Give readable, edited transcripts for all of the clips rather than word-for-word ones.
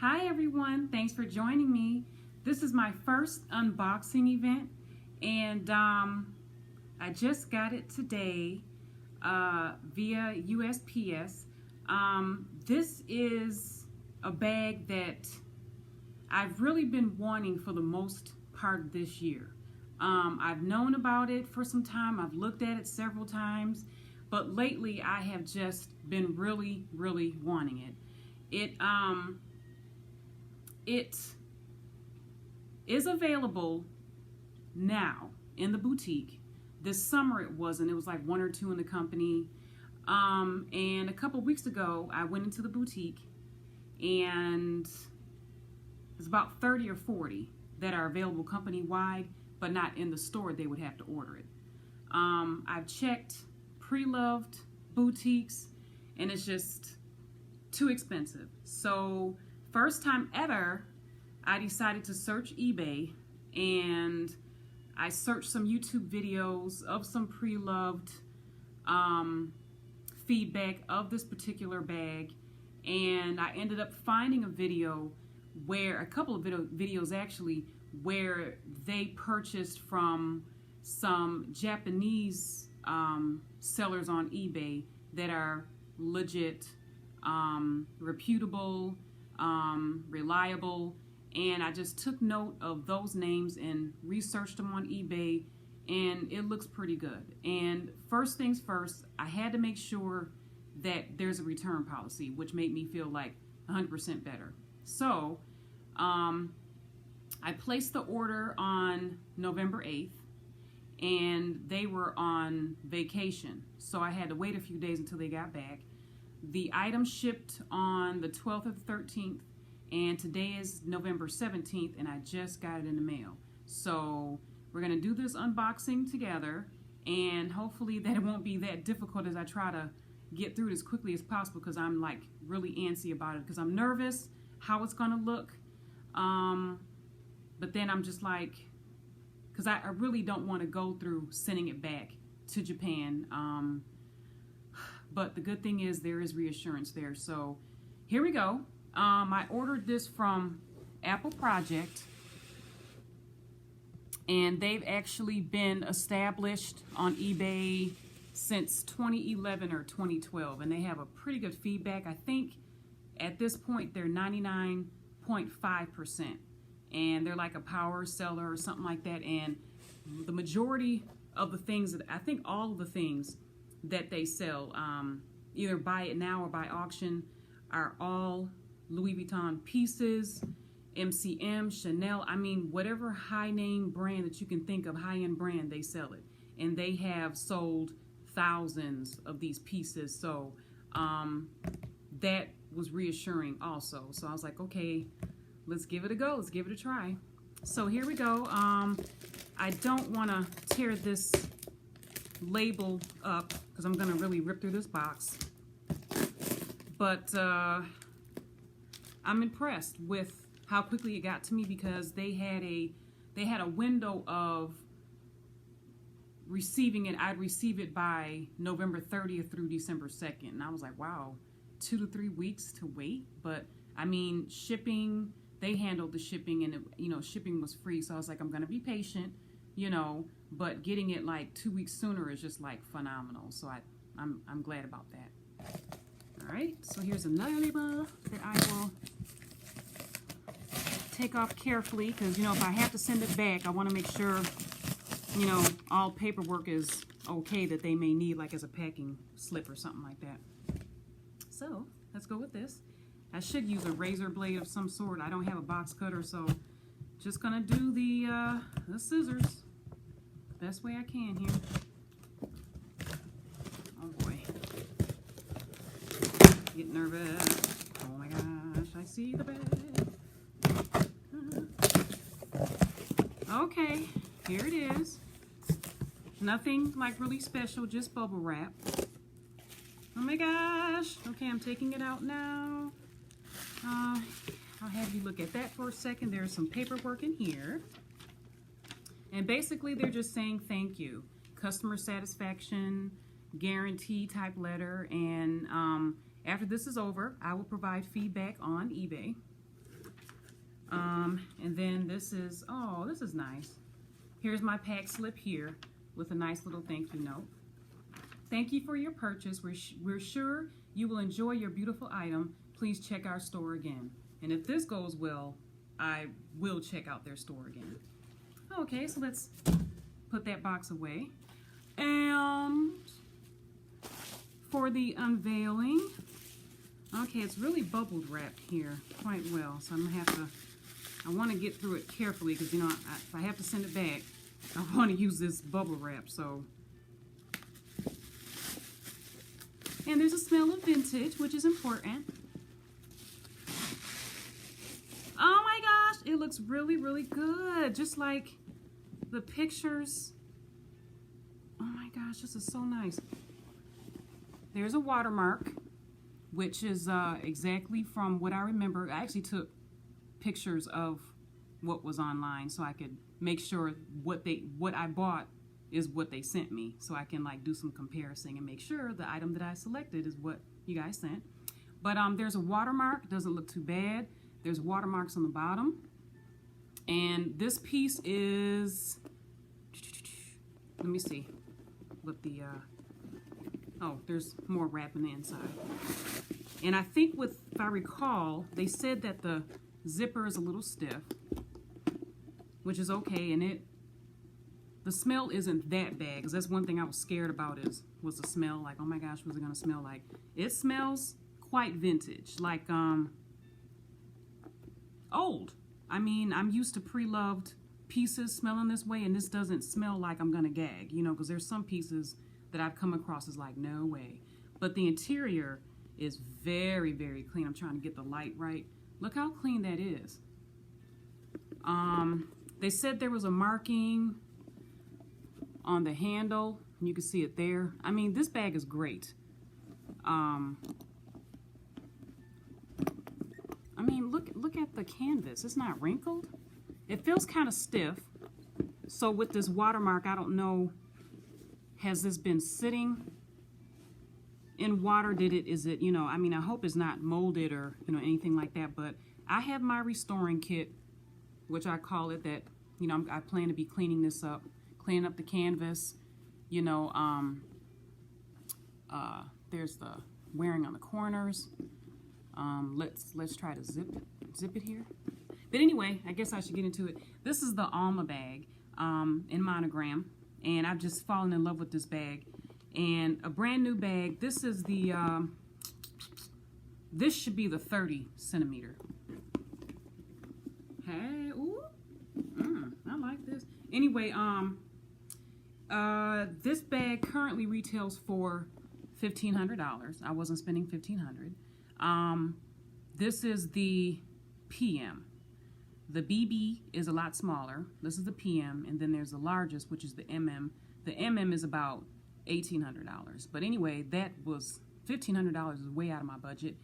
Hi everyone, thanks for joining me. This is my first unboxing event and I just got it today via USPS. This is a bag that I've really been wanting for the most part of this year. I've known about it for some time, I've looked at it several times, but lately I have just been really wanting it. It is available now in the boutique. This summer it wasn't. It was like one or two in the company. And a couple weeks ago, I went into the boutique and it's about 30 or 40 that are available company-wide, but not in the store. They would have to order it. I've checked pre-loved boutiques and it's just too expensive. So first time ever, I decided to search eBay and I searched some YouTube videos of some pre-loved feedback of this particular bag, and I ended up finding a video where, a couple of videos actually, where they purchased from some Japanese sellers on eBay that are legit, reputable, reliable, and I just took note of those names and researched them on eBay, and it looks pretty good. And first things first, I had to make sure that there's a return policy, which made me feel like 100% better. So I placed the order on November 8th and they were on vacation, so I had to wait a few days until they got back. The item shipped on the 12th or the 13th, and today is November 17th, and I just got it in the mail. So we're gonna do this unboxing together, and hopefully that it won't be that difficult as I try to get through it as quickly as possible, because I'm like really antsy about it, because I'm nervous how it's gonna look. But then I'm just like, because I really don't want to go through sending it back to Japan. But the good thing is there is reassurance there. So here we go. I ordered this from Apple Project, and they've actually been established on eBay since 2011 or 2012, and they have a pretty good feedback. I think at this point they're 99.5%, and they're like a power seller or something like that. And the majority of the things that, I think all of the things that they sell, either buy it now or by auction, are all Louis Vuitton pieces, MCM, Chanel. I mean, whatever high name brand that you can think of, high-end brand, they sell it. And they have sold thousands of these pieces. So that was reassuring also. So I was like, okay, let's give it a go. Let's give it a try. So here we go. I don't want to tear this label up because I'm going to really rip through this box. But I'm impressed with how quickly it got to me, because they had a window of receiving it. I'd receive it by November 30th through December 2nd. And I was like, wow, 2 to 3 weeks to wait. But I mean, shipping, they handled the shipping, and it, shipping was free. So I was like, I'm going to be patient, but getting it like 2 weeks sooner is just like phenomenal. So I'm glad about that. All right, so here's another label that I will take off carefully, because if I have to send it back, I want to make sure all paperwork is okay that they may need, like as a packing slip or something like that. So let's go with this. I should use a razor blade of some sort. I don't have a box cutter, so just gonna do the scissors best way I can here. Oh boy, get nervous. Oh my gosh, I see the bag. Okay, here it is. Nothing like really special, just bubble wrap. Oh my gosh. Okay, I'm taking it out now. I'll have you look at that for a second. There's some paperwork in here. And basically they're just saying thank you. Customer satisfaction, guarantee type letter. And after this is over, I will provide feedback on eBay. And then this is, oh, this is nice. Here's my pack slip here with a nice little thank you note. Thank you for your purchase. We're sure you will enjoy your beautiful item. Please check our store again. And if this goes well, I will check out their store again. Okay, so let's put that box away. And for the unveiling, okay, it's really bubbled wrapped here quite well. So I'm gonna have to, I want to get through it carefully because, you know, if I have to send it back, I want to use this bubble wrap. So, and there's a smell of vintage, which is important. Oh my gosh, it looks really, really good. Just like the pictures. Oh my gosh, this is so nice. There's a watermark, which is exactly from what I remember. I actually took pictures of what was online so I could make sure what I bought is what they sent me, so I can like do some comparison and make sure the item that I selected is what you guys sent. But there's a watermark, doesn't look too bad. There's watermarks on the bottom, and this piece is, let me see what the oh, there's more wrap in the inside. And I think if I recall, they said that the zipper is a little stiff, which is okay, and the smell isn't that bad, because that's one thing I was scared about was the smell. Like, oh my gosh, what's it gonna smell like? It smells quite vintage, like old. I mean, I'm used to pre-loved pieces smelling this way, and this doesn't smell like I'm gonna gag, you know, because there's some pieces that I've come across is like, no way. But the interior is very, very clean. I'm trying to get the light right. Look how clean that is. They said there was a marking on the handle, and you can see it there. I mean, this bag is great. I mean, look at the canvas. It's not wrinkled. It feels kind of stiff. So with this watermark, I don't know, has this been sitting in water? Is it, you know, I mean, I hope it's not molded or, you know, anything like that, but I have my restoring kit, which I call it, that, you know, I plan to be cleaning this up, cleaning up the canvas, you know, there's the wearing on the corners. Let's try to zip it here. But anyway, I guess I should get into it. This is the Alma bag in monogram, and I've just fallen in love with this bag. And a brand new bag. This is the this should be the 30 centimeter. Hey, ooh, I like this. Anyway, this bag currently retails for $1,500. I wasn't spending $1,500. This is the PM. The BB is a lot smaller. This is the PM, and then there's the largest, which is the MM. The MM is about $1,800. But anyway, that was $1,500 is way out of my budget.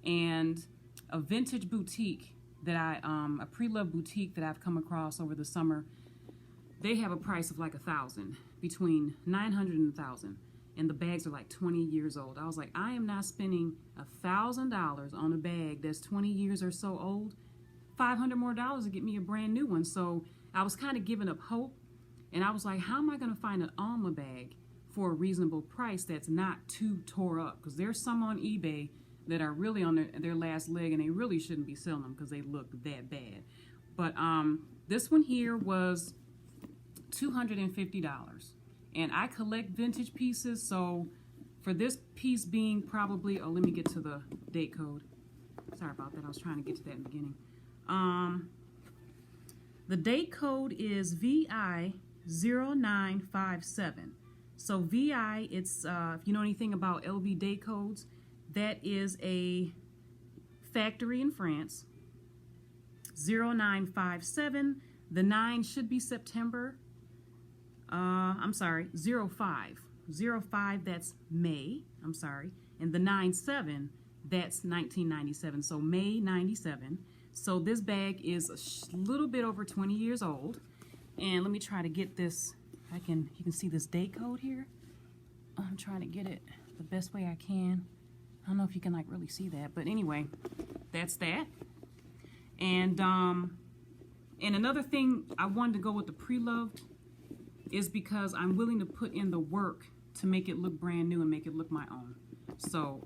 And a vintage boutique that a pre-loved boutique that I've come across over the summer, they have a price of like $1,000, between $900 and $1,000. And the bags are like 20 years old. I was like, I am not spending $1,000 on a bag that's 20 years or so old. $500 more to get me a brand new one. So I was kind of giving up hope, and I was like, how am I going to find an Alma bag for a reasonable price that's not too tore up? Because there's some on eBay that are really on their last leg, and they really shouldn't be selling them because they look that bad. But this one here was $250, and I collect vintage pieces, so for this piece being probably, oh, let me get to the date code. Sorry about that, I was trying to get to that in the beginning. The date code is VI0957. So VI, it's, if you know anything about LV date codes, that is a factory in France. 0957, the 9 should be September. I'm sorry, 05. 05, that's May, I'm sorry. And the 97, that's 1997, so May 97. So this bag is a little bit over 20 years old. And let me try to get this, you can see this date code here. I'm trying to get it the best way I can. I don't know if you can like really see that, but anyway, that's that. And another thing I wanted to go with the pre-loved is because I'm willing to put in the work to make it look brand new and make it look my own. So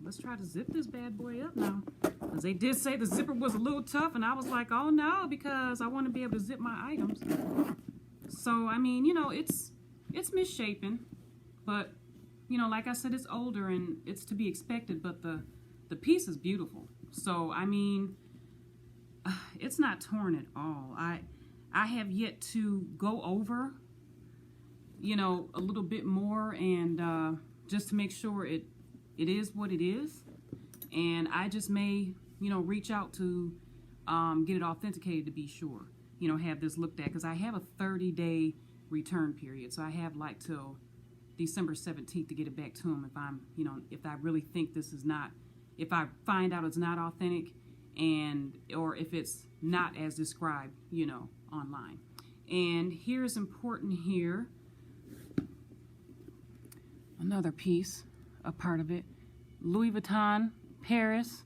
let's try to zip this bad boy up now, because they did say the zipper was a little tough, and I was like, oh no, because I want to be able to zip my items. So I mean, you know, it's misshapen, but you know, like I said, it's older and it's to be expected, but the piece is beautiful. So I mean, it's not torn at all. I have yet to go over, you know, a little bit more, and just to make sure it is what it is. And I just may, you know, reach out to get it authenticated to be sure, you know, have this looked at, because I have a 30-day return period. So I have like till December 17th to get it back to them if I'm, you know, if I really think this is not, if I find out it's not authentic, and or if it's not as described, you know, online. And here's important here, another piece, a part of it, Louis Vuitton, Paris,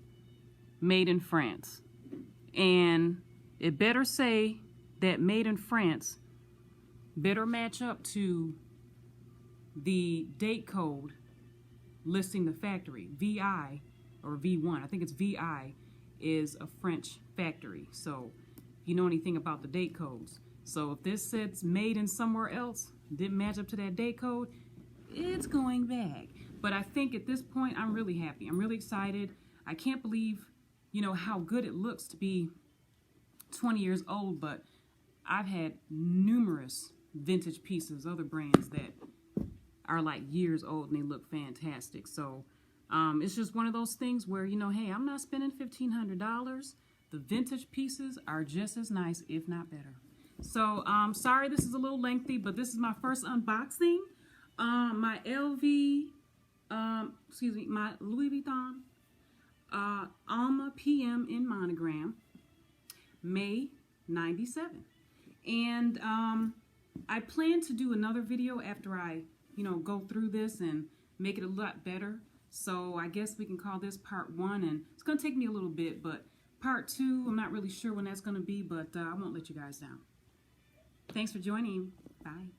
made in France. And it better say that made in France better match up to the date code listing the factory. VI or V1, I think it's VI, is a French factory. So if you know anything about the date codes. So if this says made in somewhere else, didn't match up to that date code, it's going back. But I think at this point, I'm really happy. I'm really excited. I can't believe, you know, how good it looks to be 20 years old, but I've had numerous vintage pieces, other brands that are like years old and they look fantastic. So it's just one of those things where, you know, hey, I'm not spending $1,500. The vintage pieces are just as nice, if not better. So sorry this is a little lengthy, but this is my first unboxing. My my Louis Vuitton Alma PM in monogram, May 97. And I plan to do another video after I, you know, go through this and make it a lot better. So I guess we can call this part 1, and it's going to take me a little bit, but part 2, I'm not really sure when that's going to be, but I won't let you guys down. Thanks for joining. Bye.